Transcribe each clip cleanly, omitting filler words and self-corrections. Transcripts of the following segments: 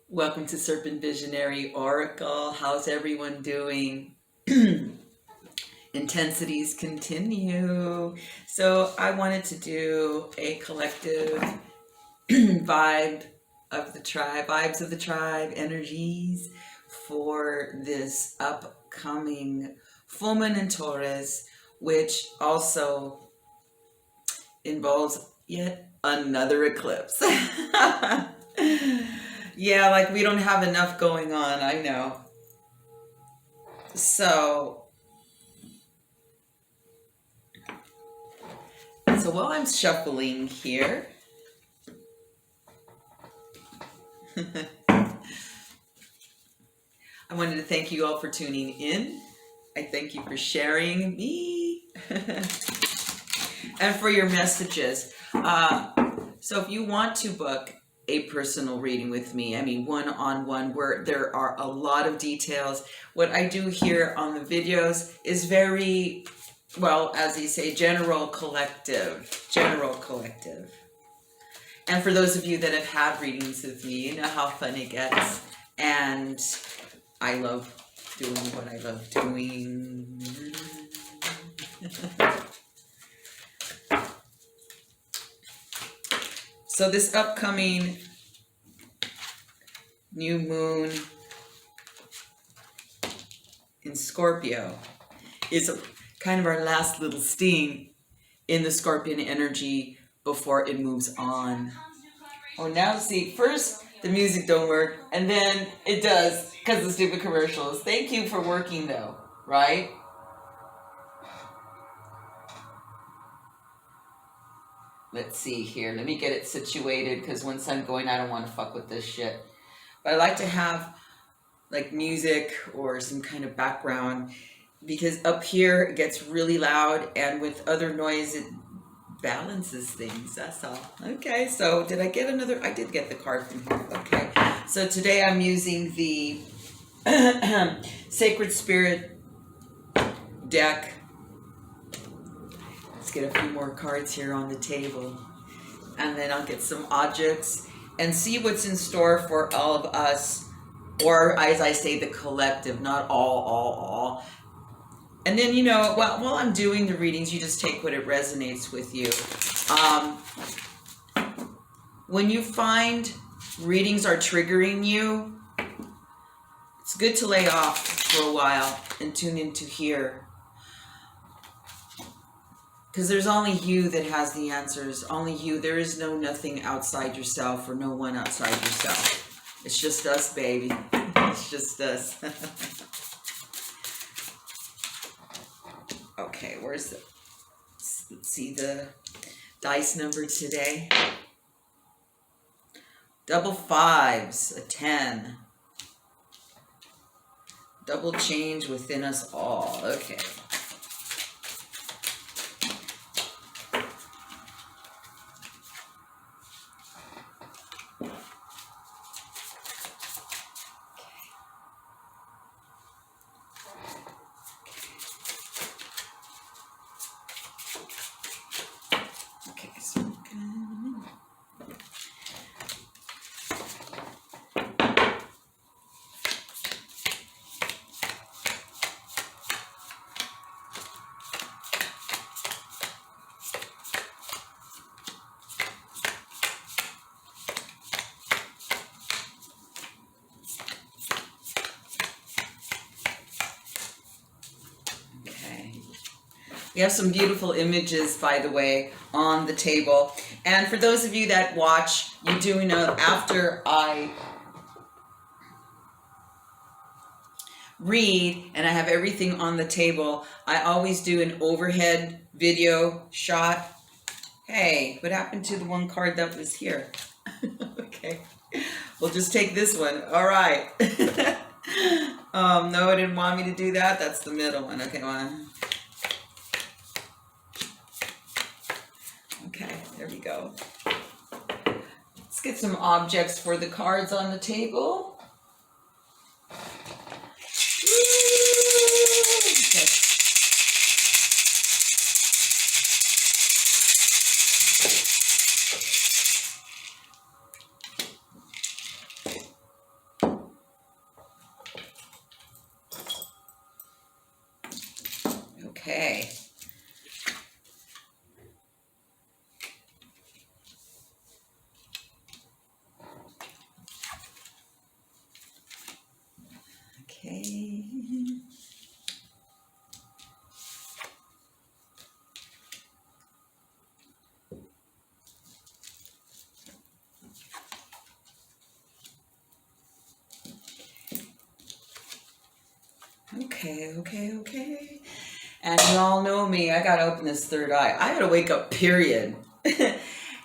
Welcome to Serpentvisionary Oracle. How's everyone doing? Intensities continue. So I wanted to do a collective vibes of the tribe energies for this upcoming full moon in Taurus, which also involves yet another eclipse. Yeah, like we don't have enough going on, I know. So while I'm shuffling here, I wanted to thank you all for tuning in. I thank you for sharing me and for your messages. So if you want to book a personal reading with me, I mean one-on-one, where there are a lot of details. What I do here on the videos is very, well, as they say, general collective. And for those of you that have had readings with me, you know how fun it gets. And I love doing what I love doing. So this upcoming new moon in Scorpio is kind of our last little sting in the Scorpion energy before it moves on. Oh, now see, first the music don't work, and then it does because of stupid commercials. Thank you for working though, right? Let's see here. Let me get it situated because once I'm going, I don't want to fuck with this shit. But I like to have like music or some kind of background because up here it gets really loud, and with other noise it balances things. That's all. Okay, so did I get another? I did get the card from here. Okay, so today I'm using the Sacred Spirit deck. Let's get a few more cards here on the table, and then I'll get some objects and see what's in store for all of us, or as I say, the collective, not all. And then, you know, while I'm doing the readings, you just take what it resonates with you. When you find readings are triggering you, it's good to lay off for a while and tune into here. Because there's only you that has the answers. Only you. There is nothing outside yourself or no one outside yourself. It's just us, baby. It's just us. Okay, where's the... Let's see the dice number today. Double fives, a 10. Double change within us all. Okay. We have some beautiful images, by the way, on the table. And for those of you that watch, you do know after I read and I have everything on the table, I always do an overhead video shot. Hey, what happened to the one card that was here? Okay, we'll just take this one. All right. No, I didn't want me to do that. That's the middle one. Okay, one. Okay, there we go. Let's get some objects for the cards on the table. Okay. Okay. Okay. Okay. And you all know me, I gotta open this third eye. I gotta wake up, period.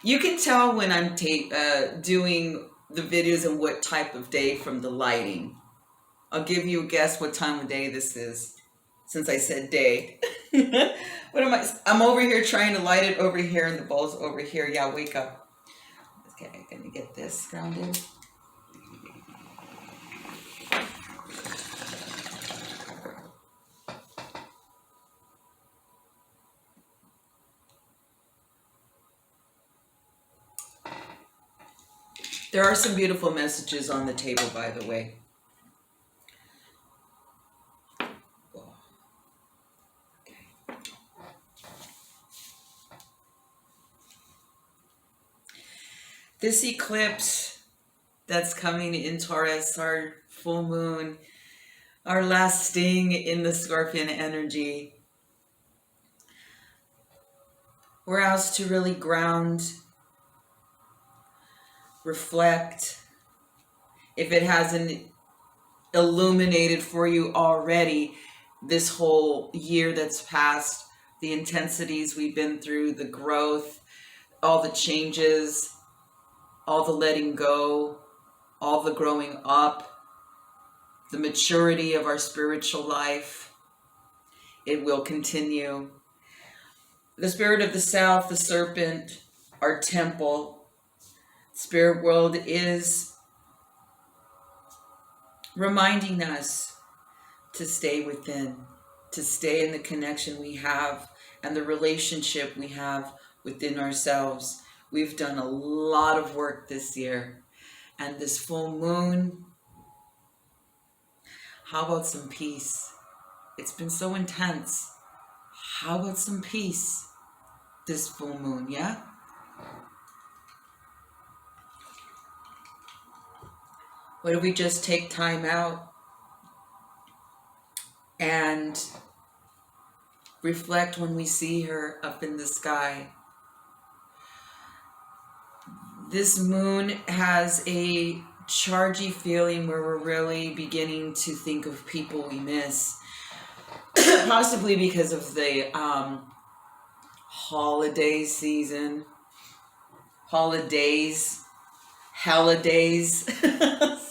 You can tell when I'm doing the videos and what type of day from the lighting. I'll give you a guess what time of day this is, since I said day. What am I? I'm over here trying to light it over here and the ball's over here. Yeah, wake up. Okay, gonna get this grounded. There are some beautiful messages on the table, by the way. This eclipse that's coming in Taurus, our full moon, our last sting in the Scorpion energy, we're asked to really ground, reflect. If it hasn't illuminated for you already, this whole year that's passed, the intensities we've been through, the growth, all the changes, all the letting go, all the growing up, the maturity of our spiritual life, it will continue. The spirit of the South, the serpent, our temple, spirit world is reminding us to stay within, to stay in the connection we have and the relationship we have within ourselves. We've done a lot of work this year, and this full moon, how about some peace? It's been so intense. How about some peace this full moon, yeah? What if we just take time out and reflect when we see her up in the sky? This moon has a chargy feeling where we're really beginning to think of people we miss. Possibly because of the holiday season. Holidays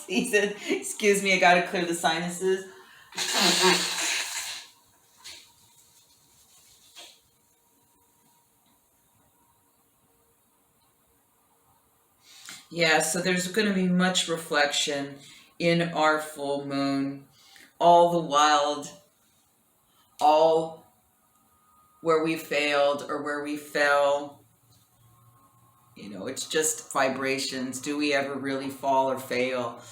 season. Excuse me, I gotta clear the sinuses. Yeah, so there's going to be much reflection in our full moon. All the wild, all where we failed or where we fell. You know, it's just vibrations. Do we ever really fall or fail?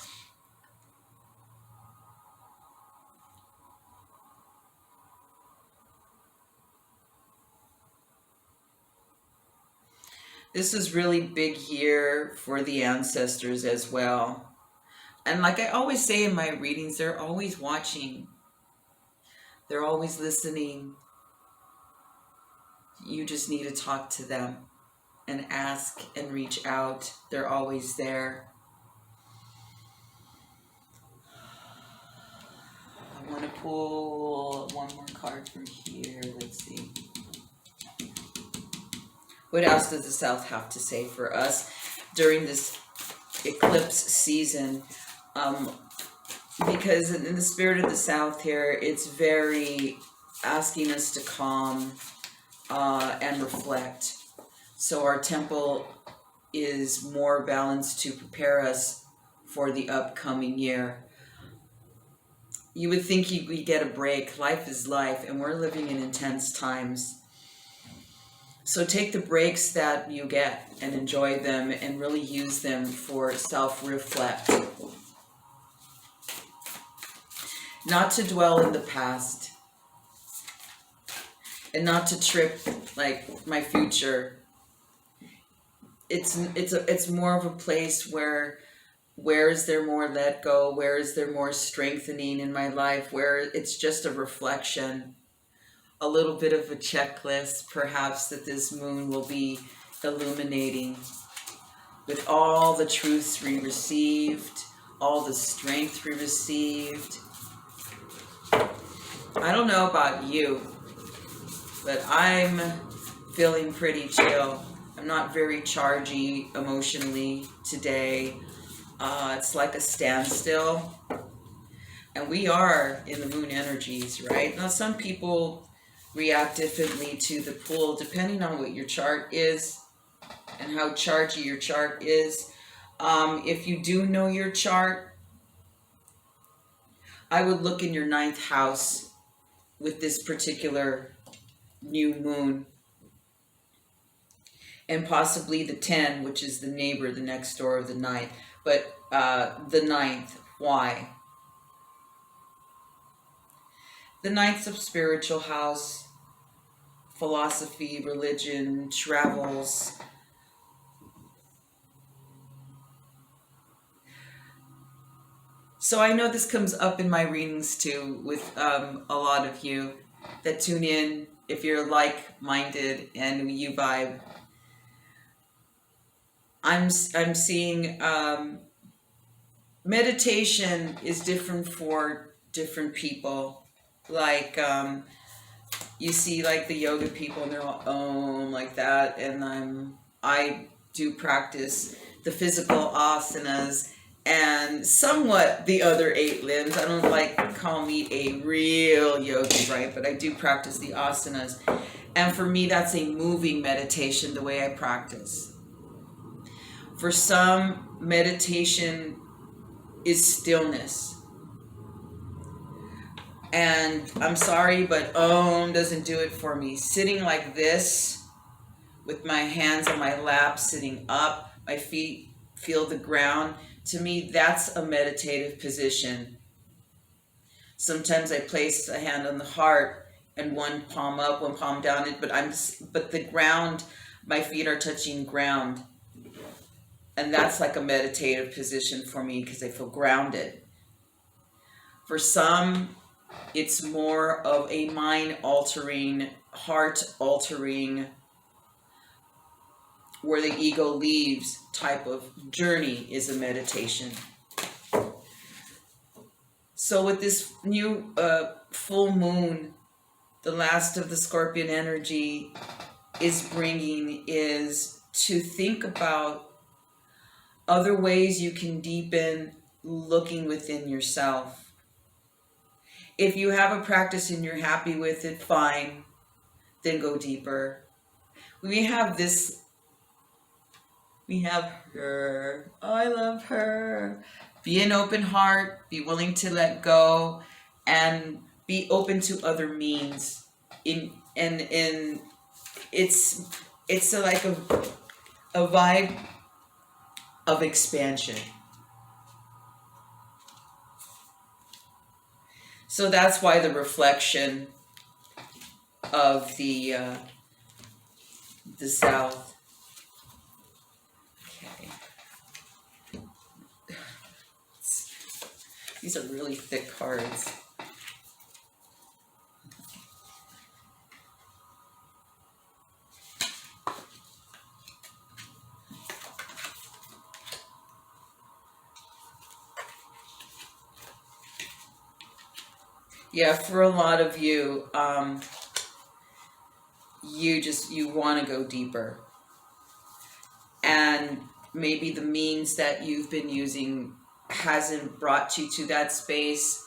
This is really big year for the ancestors as well. And like I always say in my readings, they're always watching. They're always listening. You just need to talk to them and ask and reach out. They're always there. I want to pull one more card from here. Let's see. What else does the South have to say for us during this eclipse season? Because in the spirit of the South here, it's very asking us to calm and reflect. So our temple is more balanced to prepare us for the upcoming year. You would think we get a break. Life is life, and we're living in intense times. So take the breaks that you get and enjoy them and really use them for self-reflect. Not to dwell in the past. and not to trip like my future. It's more of a place where is there more let go? Where is there more strengthening in my life? Where it's just a reflection, a little bit of a checklist, perhaps, that this moon will be illuminating with all the truths we received, all the strength we received. I don't know about you, but I'm feeling pretty chill. I'm not very chargy emotionally today. It's like a standstill. And we are in the moon energies, right? Now, some people react differently to the pool depending on what your chart is and how chargy your chart is. If you do know your chart, I would look in your 9th house with this particular new moon, and possibly the 10, which is the neighbor, the next door of the 9th. But the 9th, why? The 9th's of spiritual house, philosophy, religion, travels. So I know this comes up in my readings too with a lot of you that tune in if you're like-minded and you vibe. I'm seeing meditation is different for different people. Like you see like the yoga people and they're all like that, and I do practice the physical asanas and somewhat the other 8 limbs. I don't like call me a real yogi, right? But I do practice the asanas. And for me, that's a moving meditation, the way I practice. For some, meditation is stillness. And I'm sorry, but doesn't do it for me. Sitting like this, with my hands on my lap, sitting up, my feet feel the ground. To me, that's a meditative position. Sometimes I place a hand on the heart and one palm up, one palm down. But the ground, my feet are touching ground. And that's like a meditative position for me because I feel grounded. For some, it's more of a mind-altering, heart-altering, where the ego leaves type of journey is a meditation. So with this new full moon, the last of the Scorpion energy is to think about other ways you can deepen looking within yourself. If you have a practice and you're happy with it, fine, then go deeper. We have her. Oh, I love her. Be an open heart, be willing to let go, and be open to other means. It's like a vibe of expansion. So that's why the reflection of the South. Okay. These are really thick cards. Yeah, for a lot of you, you want to go deeper. And maybe the means that you've been using hasn't brought you to that space.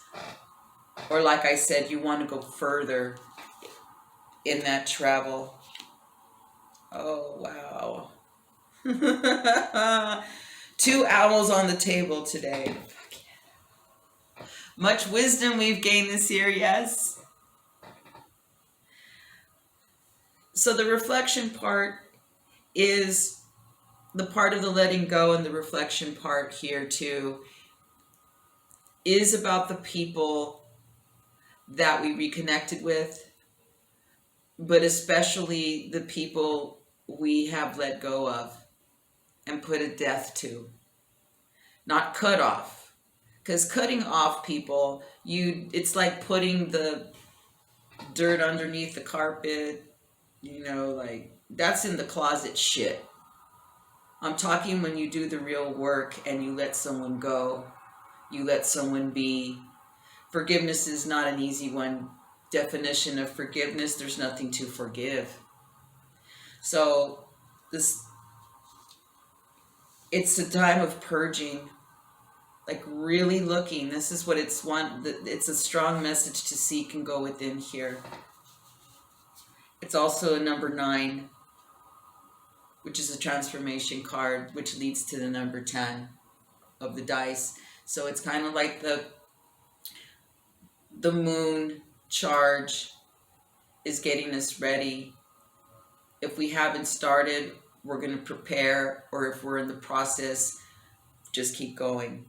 Or like I said, you want to go further in that travel. Oh, wow. 2 owls on the table today. Much wisdom we've gained this year, yes. So the reflection part is the part of the letting go, and the reflection part here too is about the people that we reconnected with, but especially the people we have let go of and put a death to, not cut off. Because cutting off people, it's like putting the dirt underneath the carpet, like that's in the closet shit. I'm talking when you do the real work and you let someone go, you let someone be. Forgiveness is not an easy one. Definition of forgiveness, there's nothing to forgive. So it's a time of purging, like really looking. This is what it's a strong message to seek and go within here. It's also a number 9, which is a transformation card, which leads to the number 10 of the dice. So it's kind of like the moon charge is getting us ready. If we haven't started, we're going to prepare, or if we're in the process, just keep going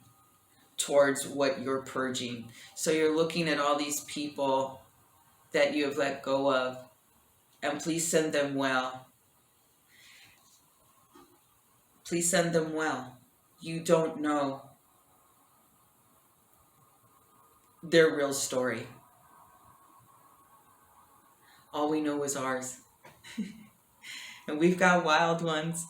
towards what you're purging. So you're looking at all these people that you have let go of, and please send them well. Please send them well. You don't know their real story. All we know is ours. And we've got wild ones.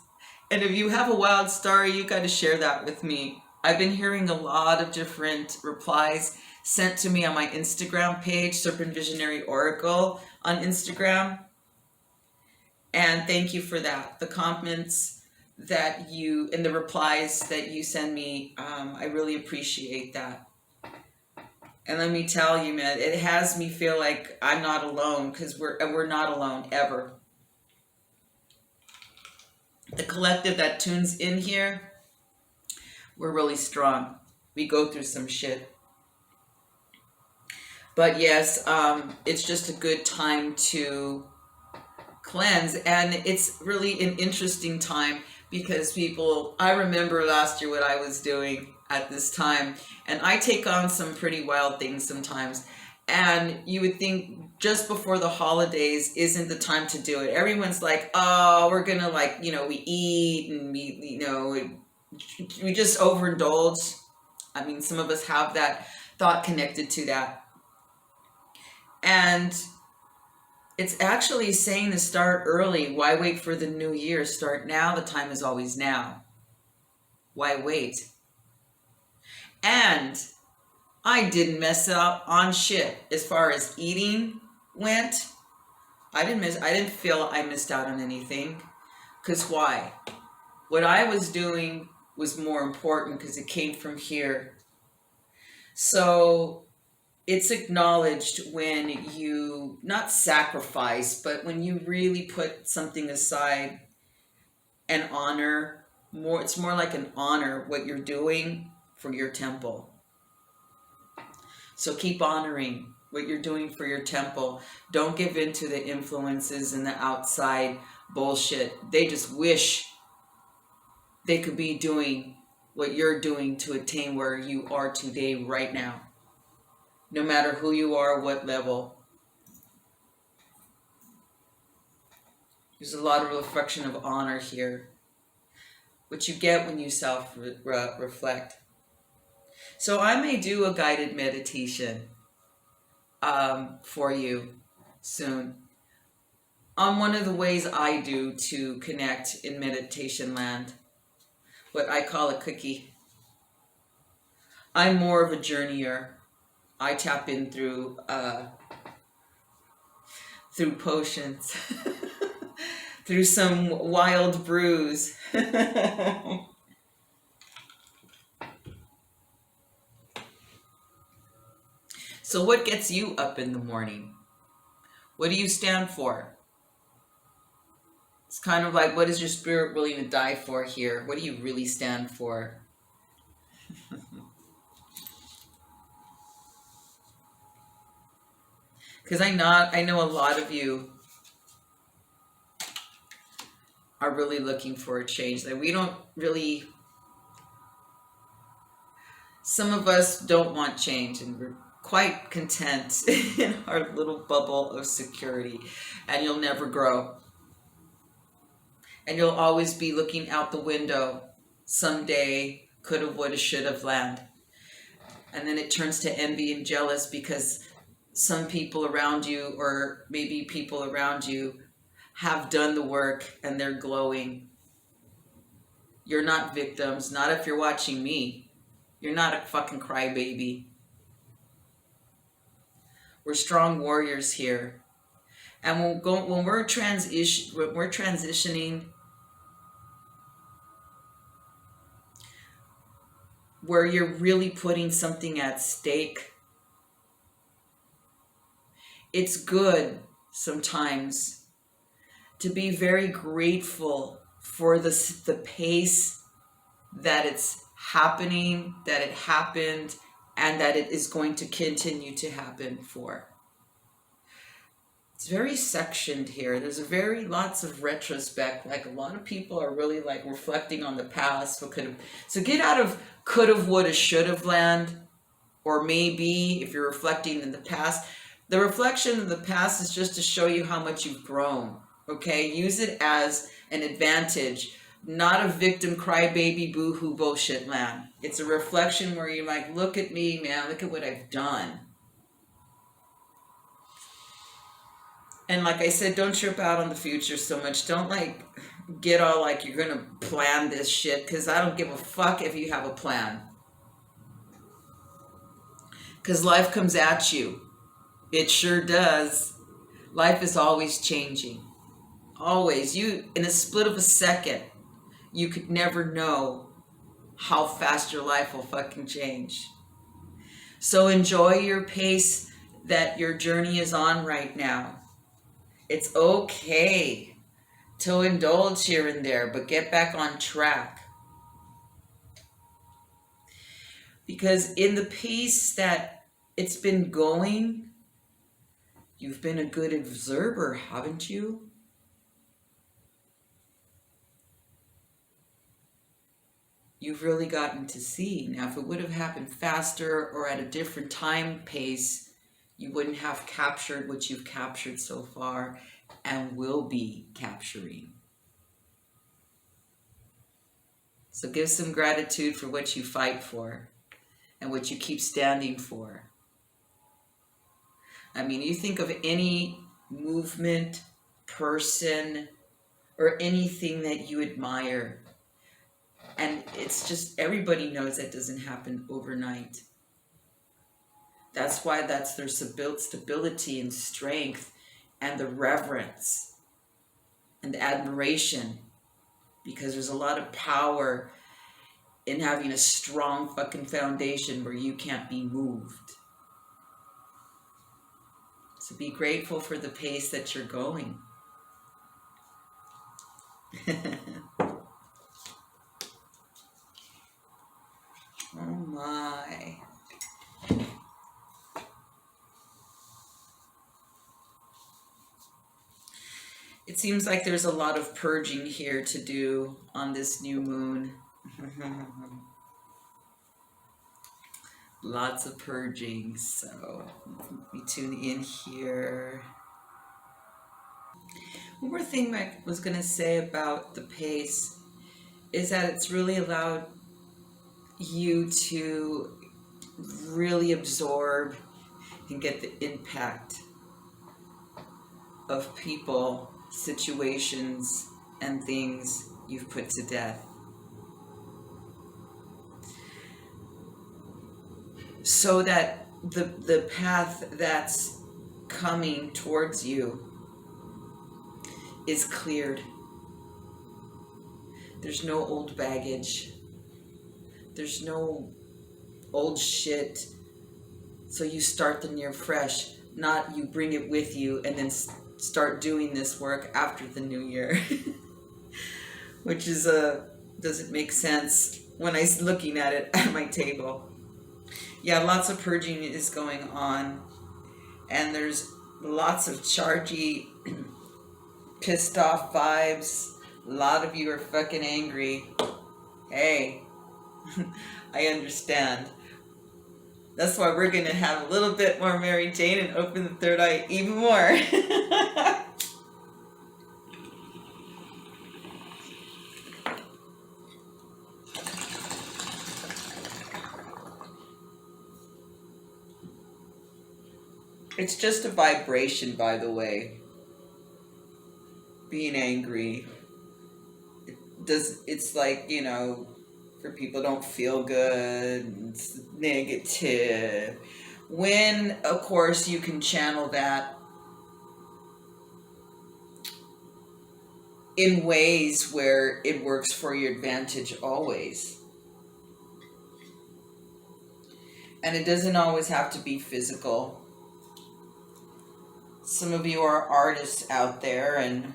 And if you have a wild story, you got to share that with me. I've been hearing a lot of different replies sent to me on my Instagram page, SerpentvisionaryOracle on Instagram. And thank you for that. The comments that and the replies that you send me, I really appreciate that. And let me tell you, man, it has me feel like I'm not alone, because we're not alone ever. The collective that tunes in here, we're really strong. We go through some shit. But yes, it's just a good time to cleanse. And it's really an interesting time because I remember last year what I was doing at this time. And I take on some pretty wild things sometimes. And you would think just before the holidays isn't the time to do it. Everyone's like, oh, we're going to we eat and we just overindulge. I mean, some of us have that thought connected to that. And it's actually saying to start early. Why wait for the new year? Start now. The time is always now. Why wait? And I didn't mess up on shit as far as eating went. I didn't feel I missed out on anything. Because why? What I was doing was more important because it came from here. So it's acknowledged when you not sacrifice, but when you really put something aside and honor more. It's more like an honor what you're doing for your temple. So keep honoring what you're doing for your temple. Don't give in to the influences and the outside bullshit. They just wish they could be doing what you're doing to attain where you are today, right now. No matter who you are, what level. There's a lot of reflection of honor here, which you get when you self-reflect. So I may do a guided meditation for you soon on one of the ways I do to connect in meditation land, what I call a cookie. I'm more of a journeyer. I tap in through potions, through some wild brews. So what gets you up in the morning? What do you stand for? It's kind of like, what is your spirit willing to die for here? What do you really stand for? Because I know a lot of you are really looking for a change. That we don't really, some of us don't want change, and quite content in our little bubble of security, and you'll never grow. And you'll always be looking out the window, someday, coulda, woulda, shoulda land. And then it turns to envy and jealous because some people around you, or maybe people around you, have done the work and they're glowing. You're not victims, not if you're watching me. You're not a fucking crybaby. We're strong warriors here. And when we're transitioning, where you're really putting something at stake, it's good sometimes to be very grateful for the pace that it's happening, that it happened, and that it is going to continue to happen for. It's very sectioned here. There's lots of retrospect. Like, a lot of people are really like reflecting on the past. What could have, so get out of could have, would have, should have land, or maybe if you're reflecting in the past. The reflection of the past is just to show you how much you've grown. Okay, use it as an advantage, not a victim crybaby boo-hoo bullshit land. It's a reflection where you're like, look at me, man, look at what I've done. And like I said, don't trip out on the future so much. Don't like get all like you're gonna plan this shit, because I don't give a fuck if you have a plan. Because life comes at you. It sure does. Life is always changing. Always. You, in a split of a second, you could never know how fast your life will fucking change. So enjoy your pace that your journey is on right now. It's okay to indulge here and there, but get back on track. Because in the pace that it's been going, you've been a good observer, haven't you? You've really gotten to see. Now, if it would have happened faster or at a different time pace, you wouldn't have captured what you've captured so far and will be capturing. So give some gratitude for what you fight for and what you keep standing for. I mean, you think of any movement, person, or anything that you admire, and it's just, everybody knows that doesn't happen overnight. That's why that's their stability and strength and the reverence and the admiration, because there's a lot of power in having a strong fucking foundation where you can't be moved. So be grateful for the pace that you're going. Oh my. It seems like there's a lot of purging here to do on this new moon. Lots of purging, so let me tune in here. One more thing I was going to say about the pace is that it's really allowed you to really absorb and get the impact of people, situations, and things you've put to death. So that the path that's coming towards you is cleared. There's no old baggage. There's no old shit. So you start the year fresh, not you bring it with you and then start doing this work after the new year. Which is doesn't make sense when I'm looking at it at my table. Yeah, lots of purging is going on, and there's lots of chargy, pissed off vibes. A lot of you are fucking angry. Hey, I understand. That's why we're going to have a little bit more Mary Jane and open the third eye even more. It's just a vibration, by the way. Being angry. It's like, you know, for people don't feel good, it's negative. When, of course, you can channel that in ways where it works for your advantage always. And it doesn't always have to be physical. Some of you are artists out there, and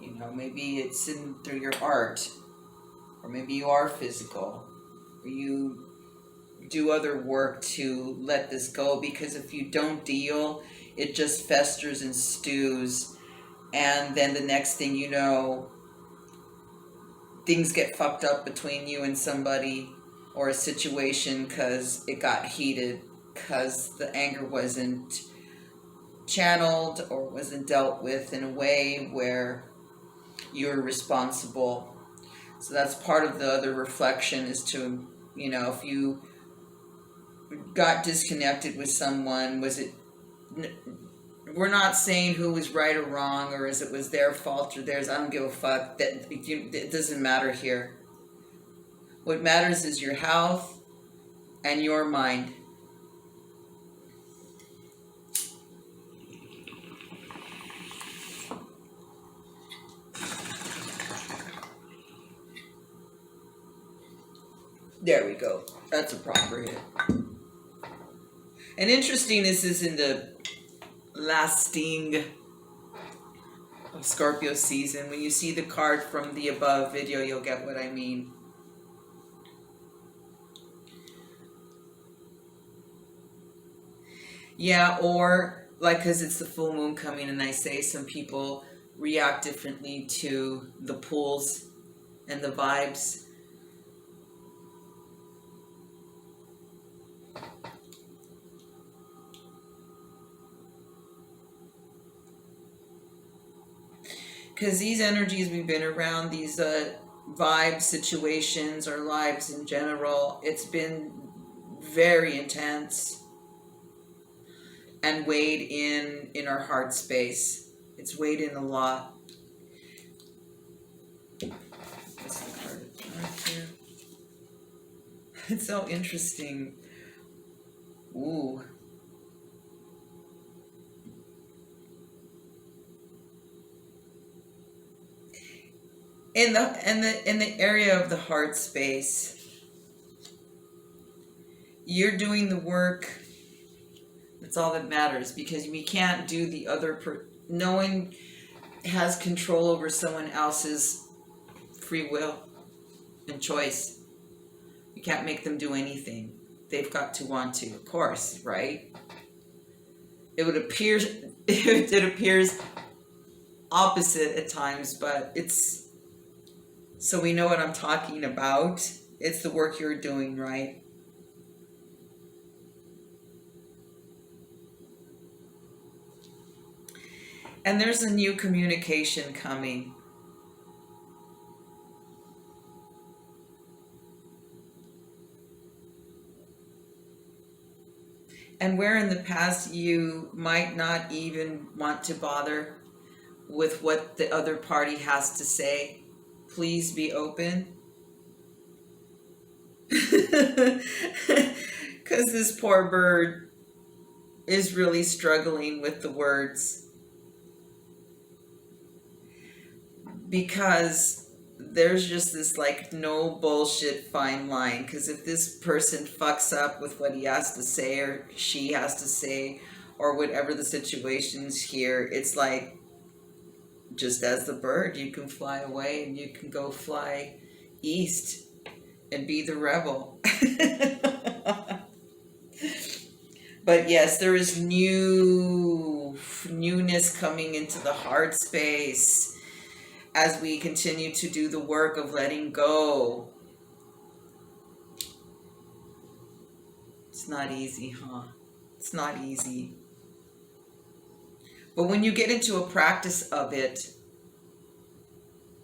you know, maybe it's through your art, or maybe you are physical, or you do other work to let this go, because if you don't deal, it just festers and stews, and then the next thing you know, things get fucked up between you and somebody or a situation because it got heated, because the anger wasn't channeled or wasn't dealt with in a way where you're responsible. So that's part of the other reflection, is to, you know, if you got disconnected with someone, was it, we're not saying who was right or wrong, or as it was their fault or theirs. I don't give a fuck. That it doesn't matter here. What matters is your health and your mind. There we go. That's a proper hit. And interesting, this is in the last sting of Scorpio season. When you see the card from the above video, you'll get what I mean. Yeah, or like, because it's the full moon coming, and I say some people react differently to the pulls and the vibes. Because these energies we've been around, these vibe situations, our lives in general, it's been very intense and weighed in our heart space. It's weighed in a lot. It's so interesting. Ooh. In the area of the heart space, you're doing the work. That's all that matters, because we can't do the other. No one has control over someone else's free will and choice. You can't make them do anything. They've got to want to, of course, right? It appears opposite at times, but it's, so we know what I'm talking about. It's the work you're doing, right? And there's a new communication coming. And where in the past you might not even want to bother with what the other party has to say, please be open. Because this poor bird is really struggling with the words. Because there's just this like no bullshit fine line. Because if this person fucks up with what he has to say or she has to say, or whatever the situation's here, it's like, just as the bird, you can fly away and you can go fly east and be the rebel. But yes, there is newness coming into the heart space as we continue to do the work of letting go. It's not easy, huh? It's not easy. But when you get into a practice of it,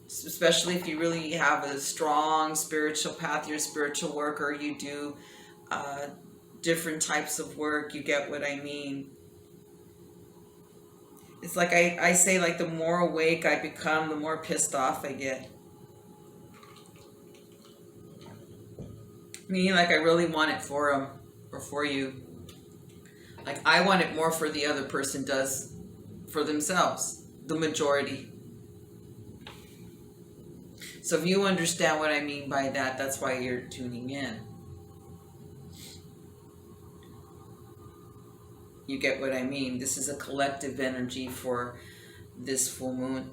especially if you really have a strong spiritual path, you're a spiritual worker, you do different types of work, you get what I mean. It's like I say, like, the more awake I become, the more pissed off I get. Meaning, like, I really want it for them or for you. Like, I want it more for the other person does for themselves, the majority. So if you understand what I mean by that, that's why you're tuning in. You get what I mean? This is a collective energy for this full moon.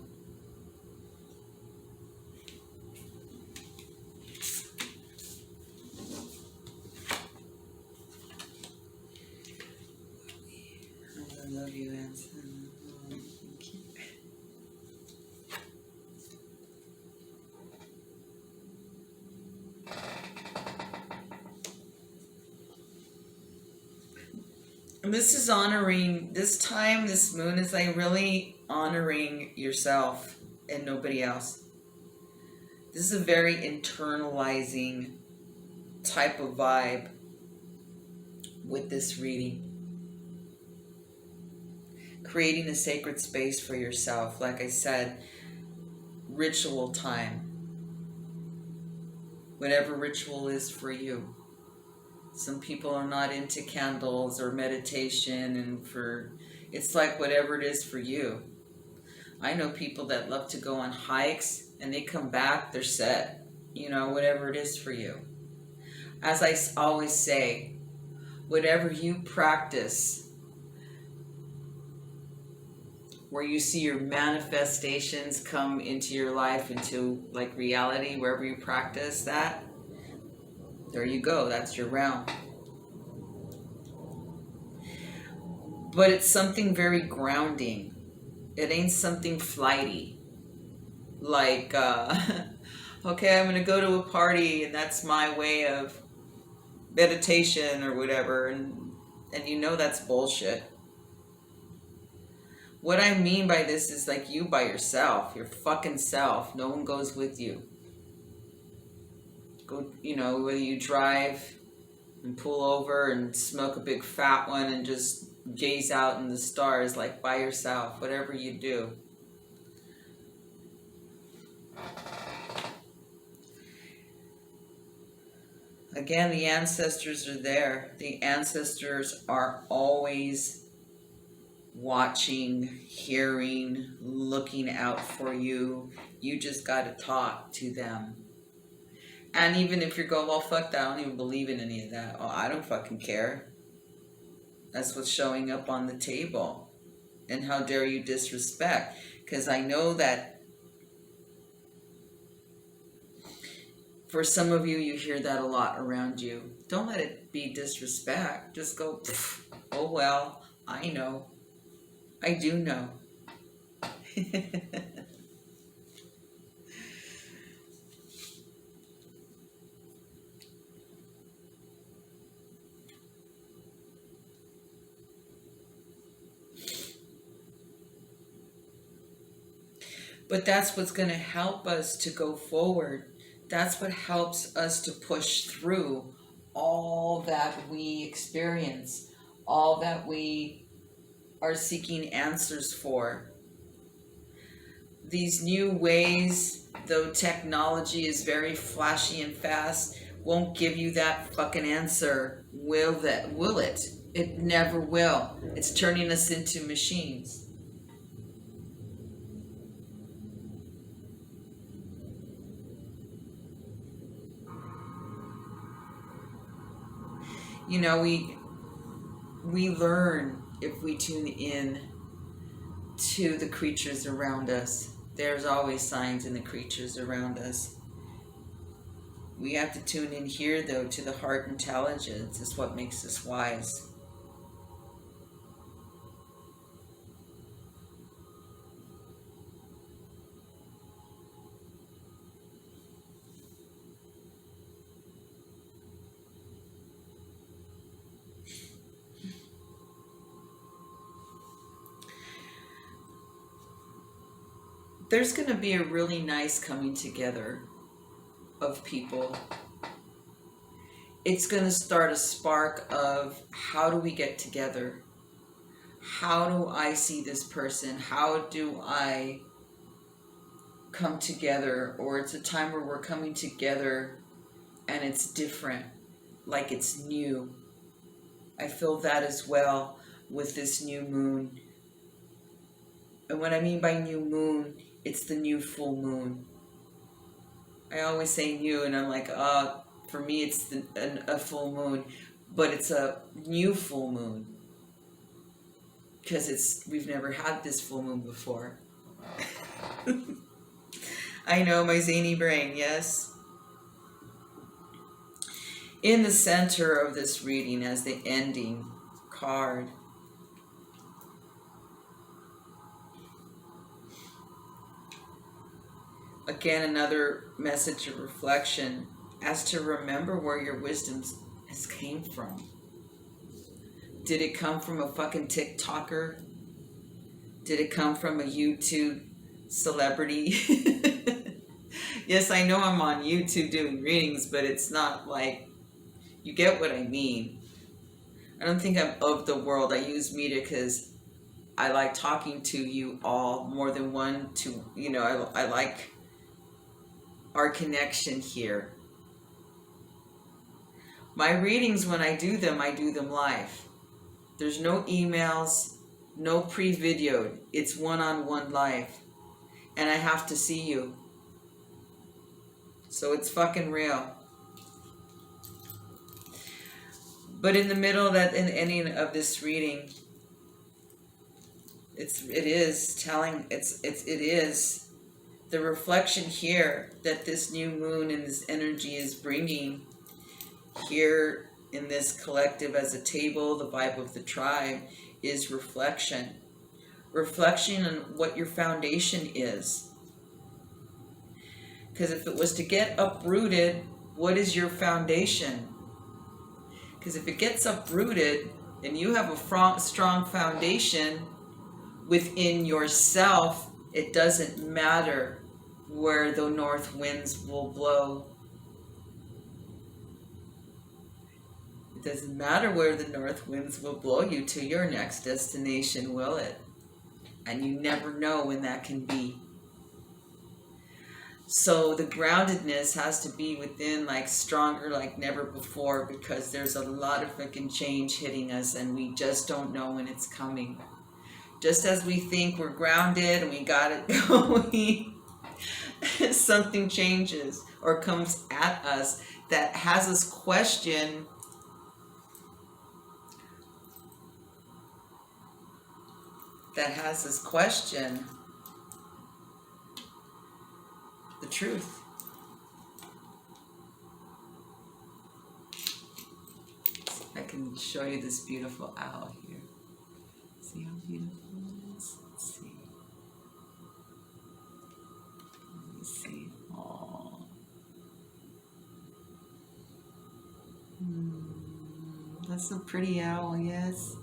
I love you, Anson. Thank you. And this is honoring, this time, this moon is like really honoring yourself and nobody else. This is a very internalizing type of vibe with this reading. Creating a sacred space for yourself. Like I said, ritual time. Whatever ritual is for you. Some people are not into candles or meditation, and it's like whatever it is for you. I know people that love to go on hikes and they come back, they're set. You know, whatever it is for you. As I always say, whatever you practice, where you see your manifestations come into your life, into like reality, wherever you practice that, there you go, that's your realm. But it's something very grounding. It ain't something flighty. Like, okay, I'm going to go to a party and that's my way of meditation or whatever. And you know that's bullshit. What I mean by this is like you by yourself, your fucking self. No one goes with you. Go, you know, whether you drive and pull over and smoke a big fat one and just gaze out in the stars, like by yourself, whatever you do. Again, the ancestors are there. The ancestors are always watching, hearing, looking out for you. You just got to talk to them. And even if you go, well, fuck that, I don't even believe in any of that. Oh, I don't fucking care. That's what's showing up on the table. And how dare you disrespect? Because I know that for some of you, you hear that a lot around you. Don't let it be disrespect. Just go, oh, well, I know. I do know. But that's what's going to help us to go forward. That's what helps us to push through all that we experience, all that we are seeking answers for. These new ways, though technology is very flashy and fast, won't give you that fucking answer. Will it? It never will. It's turning us into machines. You know, we learn if we tune in to the creatures around us. There's always signs in the creatures around us. We have to tune in here, though, to the heart intelligence. It's what makes us wise. there's going to be a really nice coming together of people. It's going to start a spark of, how do we get together? How do I see this person? How do I come together? Or it's a time where we're coming together and it's different, like it's new. I feel that as well with this new moon. And what I mean by new moon, it's the new full moon. I always say new, and I'm like, for me it's a full moon, but it's a new full moon. Because we've never had this full moon before. I know, my zany brain, yes. In the center of this reading, as the ending card, again, another message of reflection as to remember where your wisdom has came from. Did it come from a fucking TikToker? Did it come from a YouTube celebrity? Yes, I know I'm on YouTube doing readings, but it's not like, you get what I mean. I don't think I'm of the world. I use media because I like talking to you all more than one to, I like our connection here. My readings, when I do them live. There's no emails, no pre-videoed. It's one-on-one live. And I have to see you. So it's fucking real. But in the middle of that, in the ending of this reading, it is the reflection here that this new moon and this energy is bringing here in this collective as a table, the vibe of the tribe, is reflection. Reflection on what your foundation is. Because if it was to get uprooted, what is your foundation? Because if it gets uprooted and you have a strong foundation within yourself, it doesn't matter where the north winds will blow. It doesn't matter where the north winds will blow you to your next destination, will it? And you never know when that can be. So the groundedness has to be within, like stronger like never before, because there's a lot of freaking change hitting us and we just don't know when it's coming. Just as we think we're grounded and we got it going, something changes or comes at us that has us question the truth. I can show you this beautiful owl here. See how beautiful it is? Let's see. Let me see. Oh. That's a pretty owl, yes.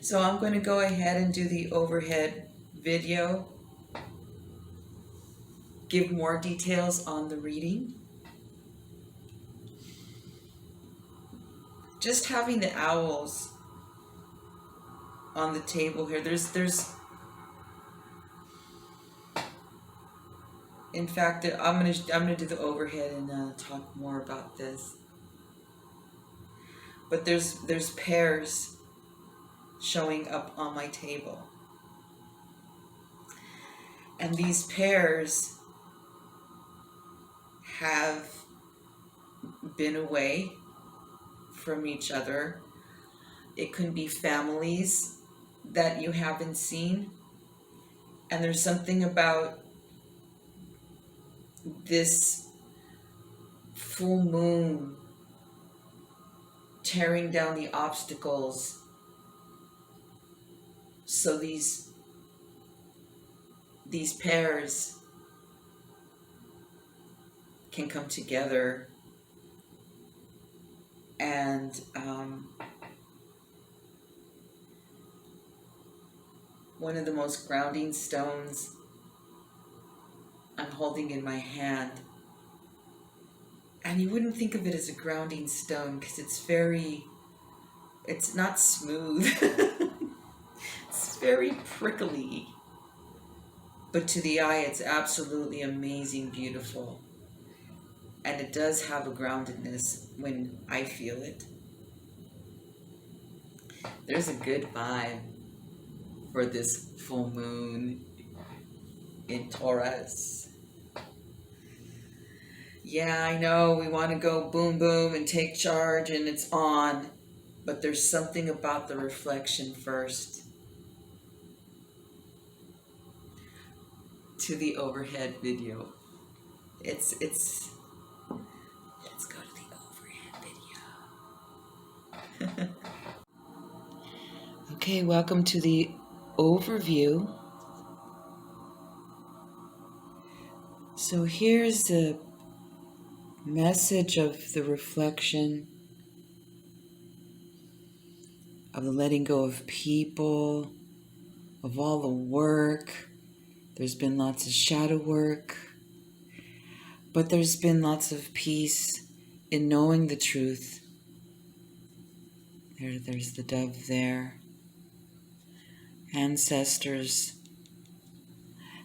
So I'm going to go ahead and do the overhead video, give more details on the reading. Just having the owls on the table here, there's in fact, I'm gonna do the overhead and talk more about this. But there's pairs showing up on my table. And these pairs have been away from each other. It could be families that you haven't seen. And there's something about this full moon tearing down the obstacles. So these pairs can come together. And one of the most grounding stones I'm holding in my hand, and you wouldn't think of it as a grounding stone because it's not smooth. It's very prickly, but to the eye it's absolutely amazing, beautiful, and it does have a groundedness when I feel it. There's a good vibe for this full moon in Taurus. Yeah, I know we want to go boom boom and take charge and it's on, but there's something about the reflection first. To the overhead video. Let's go to the overhead video. Okay, welcome to the overview. So here's the message of the reflection, of the letting go of people, of all the work. There's been lots of shadow work, but there's been lots of peace in knowing the truth. There's the dove there. Ancestors.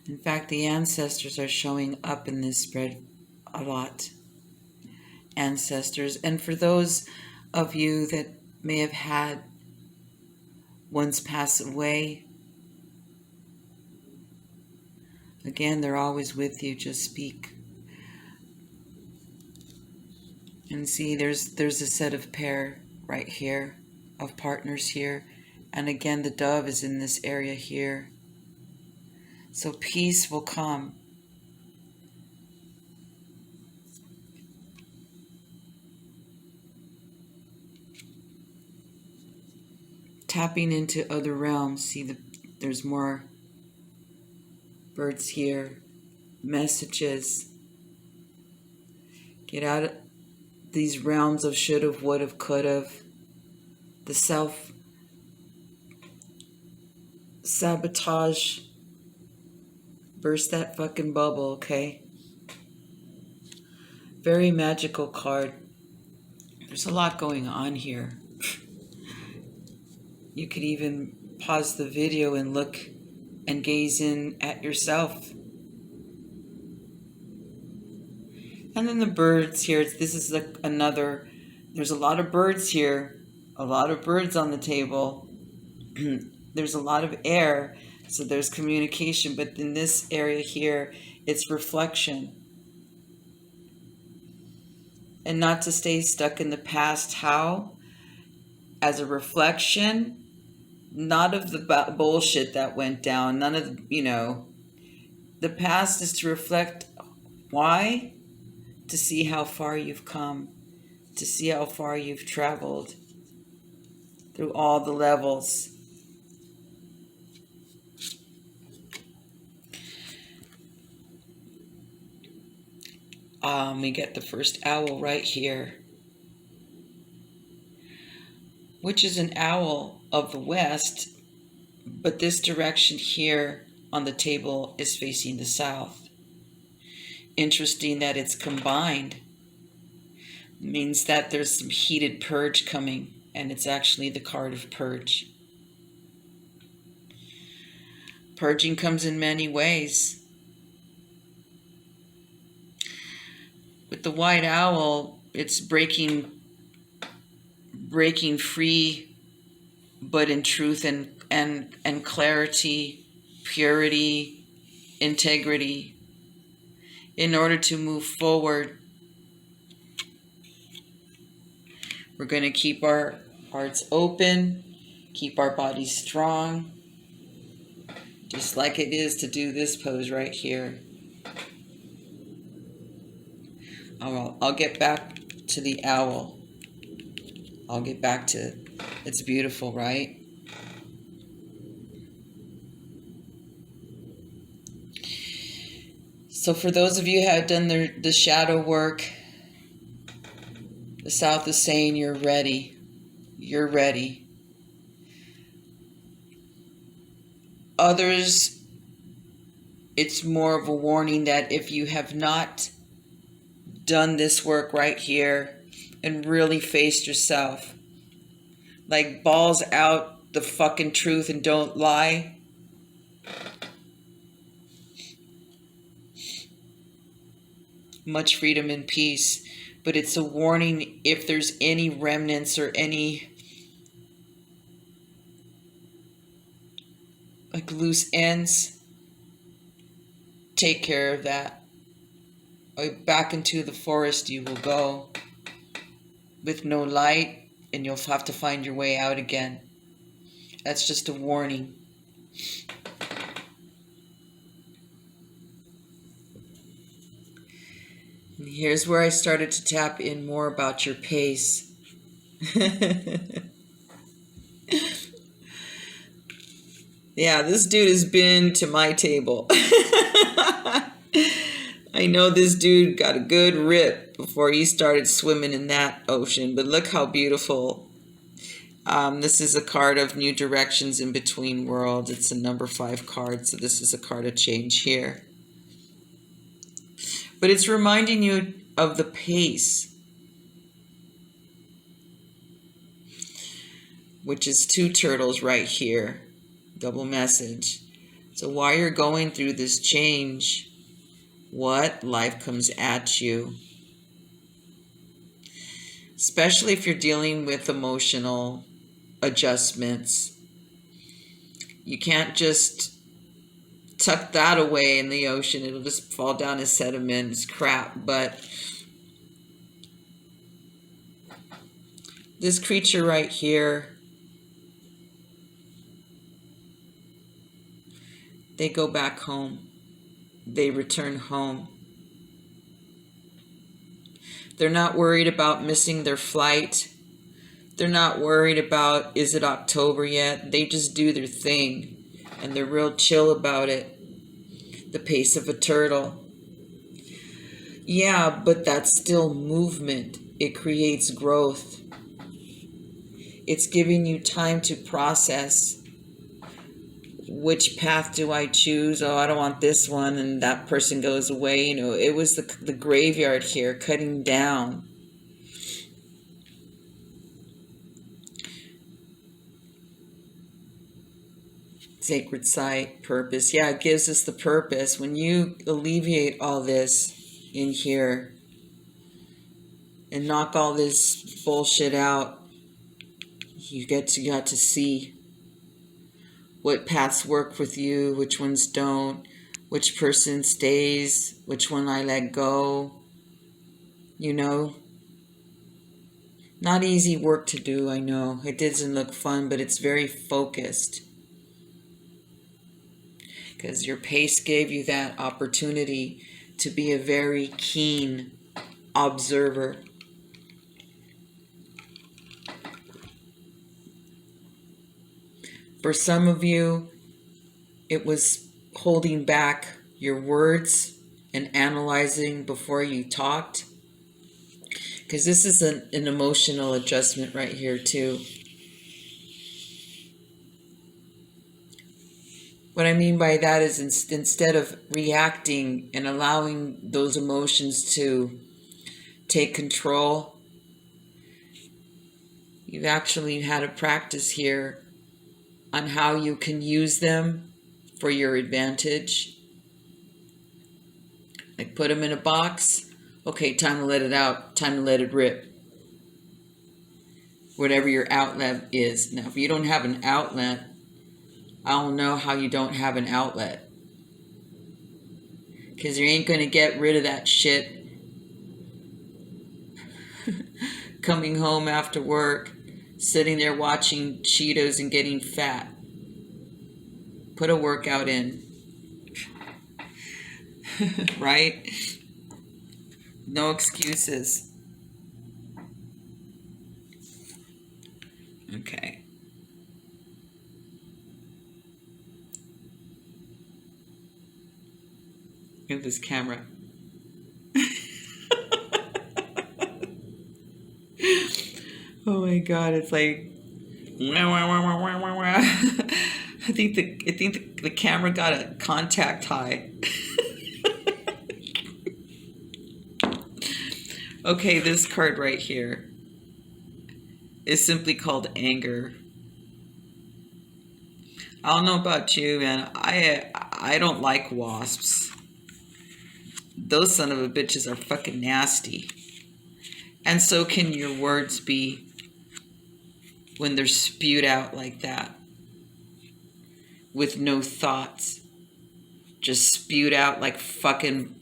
In fact, the ancestors are showing up in this spread a lot. Ancestors. And for those of you that may have had ones pass away, again, they're always with you. Just speak. And see, there's a set of pair right here, of partners here. And again, the dove is in this area here. So peace will come. Tapping into other realms. See, there's more birds here. Messages. Get out of these realms of should have, would have, could have. The self-sabotage. Burst that fucking bubble, okay? Very magical card. There's a lot going on here. You could even pause the video and look and gaze in at yourself. And then the birds here. This is like another, there's a lot of birds here. A lot of birds on the table. There's a lot of air. So there's communication. But in this area here, it's reflection. And not to stay stuck in the past. How? As a reflection, not of the bullshit that went down. None of, the past is to reflect. Why? To see how far you've come. To see how far you've traveled. Through all the levels. We get the first owl right here, which is an owl of the west, but this direction here on the table is facing the south. Interesting that it's combined. It means that there's some heated purge coming, and it's actually the card of purge. Purging comes in many ways. With the white owl, it's breaking free, but in truth and clarity, purity, integrity, in order to move forward. We're going to keep our hearts open, keep our bodies strong, just like it is to do this pose right here. I'll get back to the owl. I'll get back to it. It's beautiful, right? So for those of you who have done the shadow work, the South is saying you're ready. You're ready. Others, it's more of a warning that if you have not done this work right here and really faced yourself, like balls out the fucking truth and don't lie, much freedom and peace. But it's a warning if there's any remnants or any like loose ends, take care of that. Back into the forest you will go with no light, and you'll have to find your way out again. That's just a warning. And here's where I started to tap in more about your pace. Yeah, this dude has been to my table. I know this dude got a good rip before he started swimming in that ocean, but look how beautiful. This is a card of new directions in between worlds. It's a number 5 card, so this is a card of change here. But it's reminding you of the pace, which is 2 turtles right here. Double message. So while you're going through this change, what life comes at you, especially if you're dealing with emotional adjustments, you can't just tuck that away in the ocean. It'll just fall down as sediment. It's crap. But this creature right here, they go back home. They return home. They're not worried about missing their flight. They're not worried about, is it October yet? They just do their thing. And they're real chill about it. The pace of a turtle. Yeah, but that's still movement. It creates growth. It's giving you time to process. Which path do I choose? Oh, I don't want this one. And that person goes away. You know, it was the graveyard here, cutting down. Sacred site, purpose. Yeah, it gives us the purpose. When you alleviate all this in here and knock all this bullshit out, you got to see what paths work with you, which ones don't, which person stays, which one I let go. You know, not easy work to do, I know. It doesn't look fun, but it's very focused. Because your pace gave you that opportunity to be a very keen observer. For some of you, it was holding back your words and analyzing before you talked. Because this is an emotional adjustment right here too. What I mean by that is instead of reacting and allowing those emotions to take control, you've actually had a practice here on how you can use them for your advantage. Like put them in a box. Okay, time to let it out. Time to let it rip. Whatever your outlet is. Now, if you don't have an outlet, I don't know how you don't have an outlet. Because you ain't going to get rid of that shit coming home after work, sitting there watching Cheetos and getting fat. Put a workout in. Right? No excuses. Okay. at this camera. Oh my God, it's like I think the camera got a contact high. Okay, this card right here is simply called anger. I don't know about you, man. I don't like wasps. Those son of a bitches are fucking nasty. And so can your words be when they're spewed out like that. With no thoughts. Just spewed out like fucking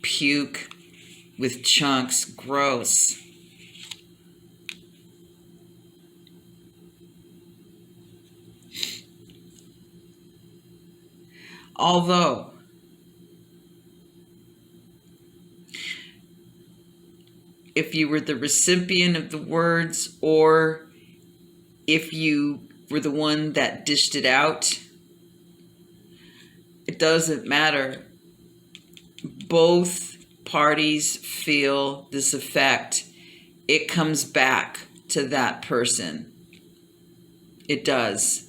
puke with chunks. Gross. Although if you were the recipient of the words, or if you were the one that dished it out, it doesn't matter. Both parties feel this effect. It comes back to that person. It does.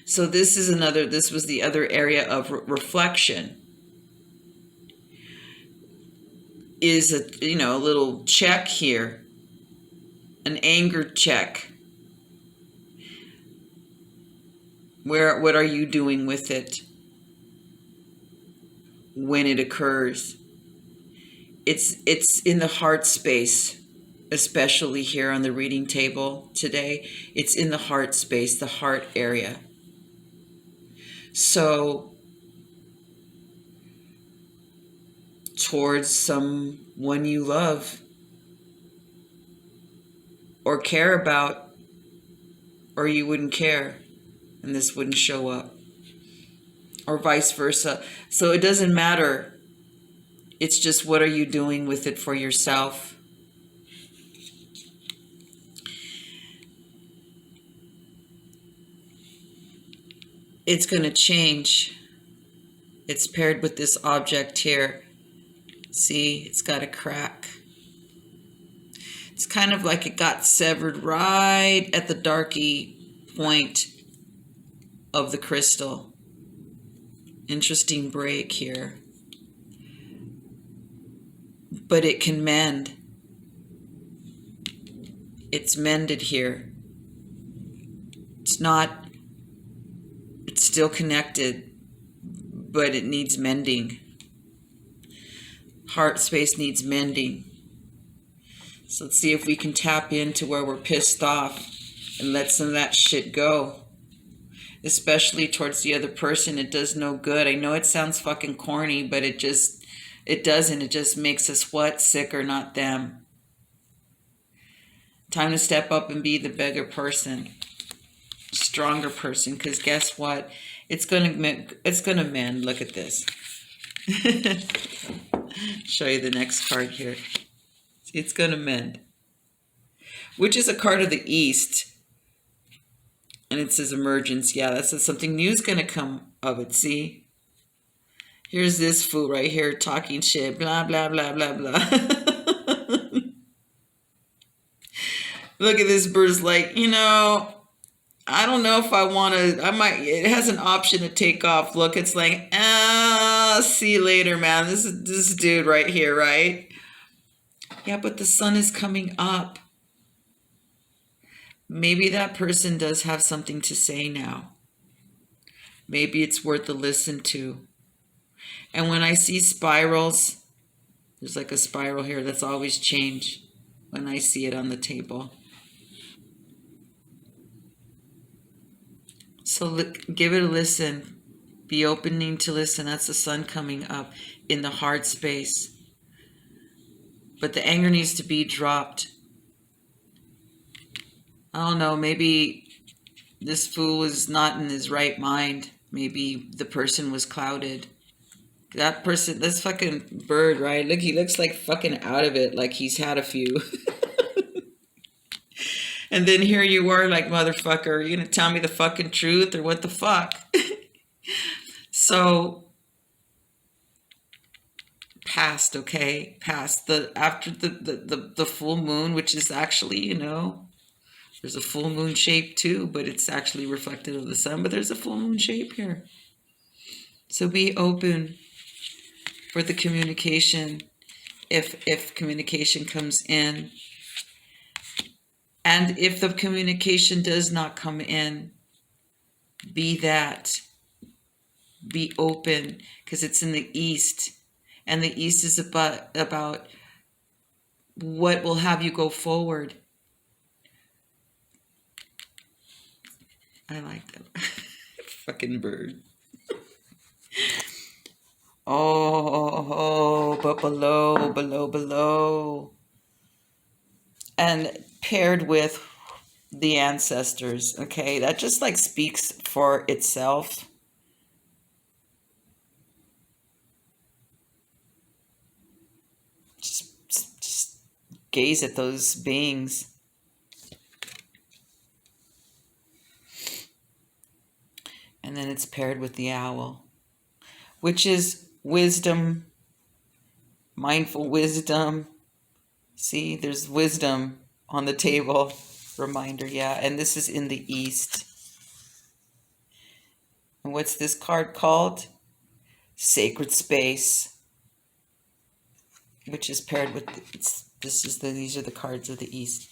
So this was the other area of reflection. Is a little check here, an anger check. What are you doing with it when it occurs? It's in the heart space, especially here on the reading table today. It's in the heart space, the heart area. So towards someone you love or care about, or you wouldn't care and this wouldn't show up, or vice versa. So it doesn't matter. It's just, what are you doing with it for yourself? It's going to change. It's paired with this object here. See, it's got a crack. It's kind of like it got severed right at the darky point of the crystal. Interesting break here. But it can mend. It's mended here. It's still connected, but it needs mending. Heart space needs mending. So let's see if we can tap into where we're pissed off and let some of that shit go. Especially towards the other person. It does no good. I know it sounds fucking corny, but it doesn't. It just makes us what? Sicker, not them. Time to step up and be the bigger person. Stronger person. Because guess what? It's gonna mend. Look at this. Show you the next card here. It's gonna mend, which is a card of the East, and it says emergence. Yeah, that says something new is gonna come of it. See, here's this fool right here talking shit, blah blah blah blah blah. Look at this bird's like, I don't know if I want to, it has an option to take off. Look, it's like, see you later, man. This is this dude right here, right? Yeah, but the sun is coming up. Maybe that person does have something to say now. Maybe it's worth a listen to. And when I see spirals, there's like a spiral here that's always change when I see it on the table. So give it a listen. Be opening to listen. That's the sun coming up in the heart space. But the anger needs to be dropped. I don't know. Maybe this fool is not in his right mind. Maybe the person was clouded. That person, this fucking bird, right? Look, he looks like fucking out of it. Like he's had a few. And then here you are like, motherfucker, are you going to tell me the fucking truth or what the fuck? So past, okay? Past the, after the full moon, which is actually, you know, there's a full moon shape too, but it's actually reflected of the sun, but there's a full moon shape here. So be open for the communication, if communication comes in. And if the communication does not come in, be open, because it's in the east, and the east is about what will have you go forward. I like that. Fucking bird. Oh, but below. And paired with the ancestors, okay? That just like speaks for itself. Just gaze at those beings. And then it's paired with the owl, which is wisdom, mindful wisdom. See, there's wisdom on the table. Reminder, yeah. And this is in the east. And what's this card called? Sacred space, which is paired with, these are the cards of the east.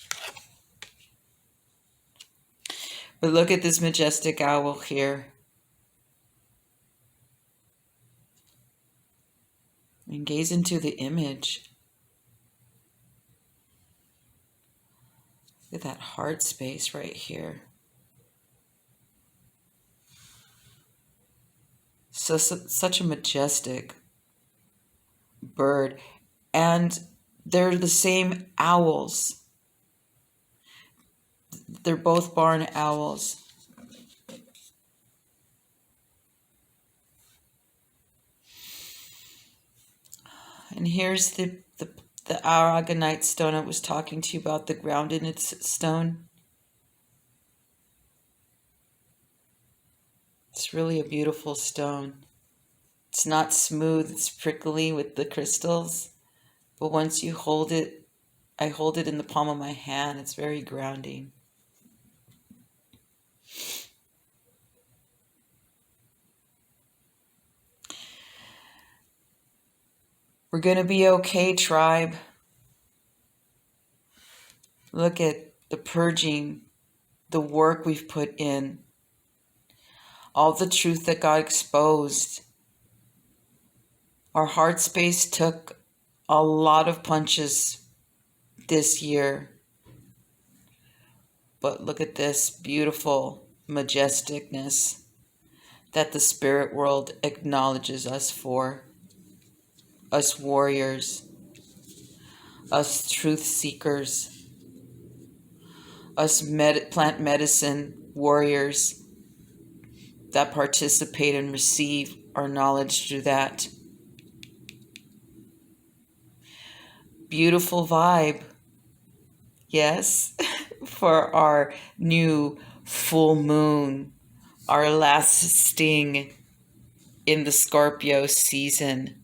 But look at this majestic owl here. And gaze into the image. Look at that heart space right here. So such a majestic bird. And they're the same owls. They're both barn owls. And here's the aragonite stone I was talking to you about, the groundedness stone. It's really a beautiful stone. It's not smooth, it's prickly with the crystals. But once you hold it, I hold it in the palm of my hand, it's very grounding. We're going to be okay, tribe. Look at the purging, the work we've put in, all the truth that got exposed. Our heart space took a lot of punches this year. But look at this beautiful majesticness that the spirit world acknowledges us for. Us warriors, us truth seekers, us plant medicine warriors that participate and receive our knowledge through that. Beautiful vibe, yes, for our new full moon, our last sting in the Scorpio season.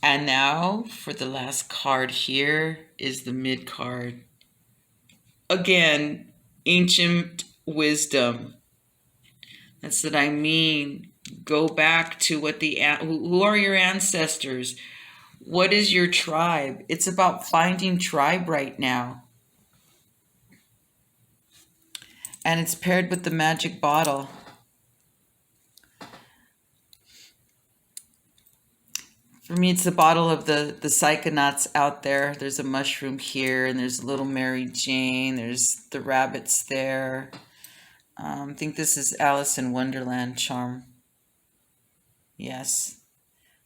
And now for the last card here is the mid card. Again, ancient wisdom. That's what I mean. Go back to what who are your ancestors? What is your tribe? It's about finding tribe right now. And it's paired with the magic bottle. For me, it's the bottle of the psychonauts out there. There's a mushroom here, and there's little Mary Jane. There's the rabbits there. I think this is Alice in Wonderland charm. Yes.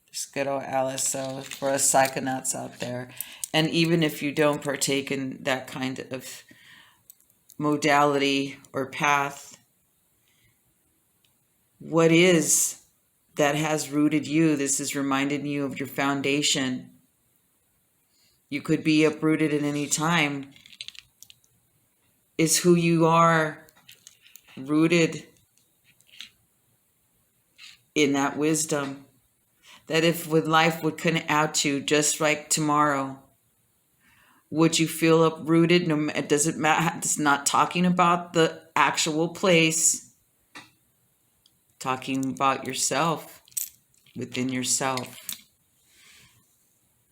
There's good old Alice. So for us psychonauts out there. And even if you don't partake in that kind of modality or path, what is that has rooted you? This is reminding you of your foundation. You could be uprooted at any time. Is who you are, rooted in that wisdom. That if with life would come at you just like tomorrow, would you feel uprooted? No, it doesn't matter. It's not talking about the actual place. Talking about yourself, within yourself.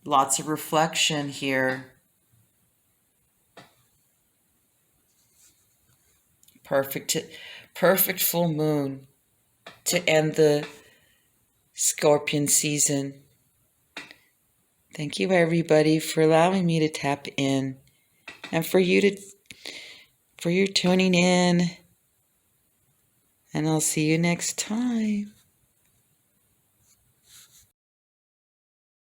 Lots of reflection here. Perfect full moon to end the Scorpion season. Thank you, everybody, for allowing me to tap in, and for your tuning in. And I'll see you next time.